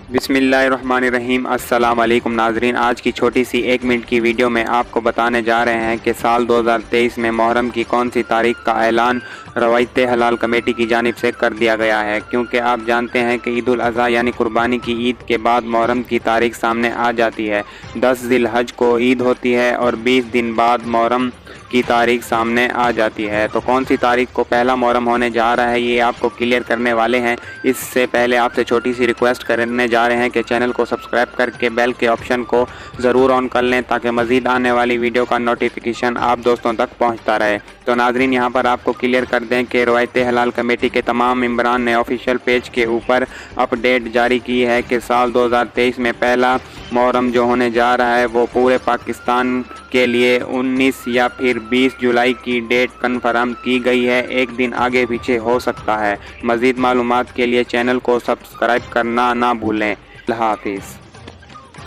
बिस्मिल्लाहिर्रहमानिर्रहीम। अस्सलाम वालेकुम नाजरीन, आज की छोटी सी 1 मिनट की वीडियो में आपको बताने जा रहे हैं कि साल 2023 में मुहर्रम की कौन सी तारीख का ऐलान रवायत हलाल कमेटी की जानिब से कर दिया गया है। क्योंकि आप जानते हैं कि ईद उल अज़हा यानी कुर्बानी की ईद के बाद मुहर्रम की तारीख सामने आ जाती है। 10 ज़िलहज को ईद होती है और 20 दिन बाद मुहर्रम की तारीख सामने आ जाती है। तो कौन सी तारीख को पहला मुहर्रम होने जा रहा है ये आपको क्लियर करने वाले हैं। इससे पहले आपसे छोटी सी रिक्वेस्ट करने जा रहे हैं कि चैनल को सब्सक्राइब करके बेल के ऑप्शन को ज़रूर ऑन कर लें ताकि मज़ीद आने वाली वीडियो का नोटिफिकेशन आप दोस्तों तक पहुंचता रहे। तो नाजरीन, यहाँ पर आपको क्लियर कर दें कि रवायत हलाल कमेटी के तमाम मेंबरान ने ऑफिशियल पेज के ऊपर अपडेट जारी की है कि साल 2023 में पहला मुहर्रम जो होने जा रहा है वो पूरे पाकिस्तान के लिए 19 या फिर 20 जुलाई की डेट कन्फर्म की गई है। एक दिन आगे पीछे हो सकता है। मज़ीद मालूमात के लिए चैनल को सब्सक्राइब करना ना भूलें। अल्लाह हाफिज़।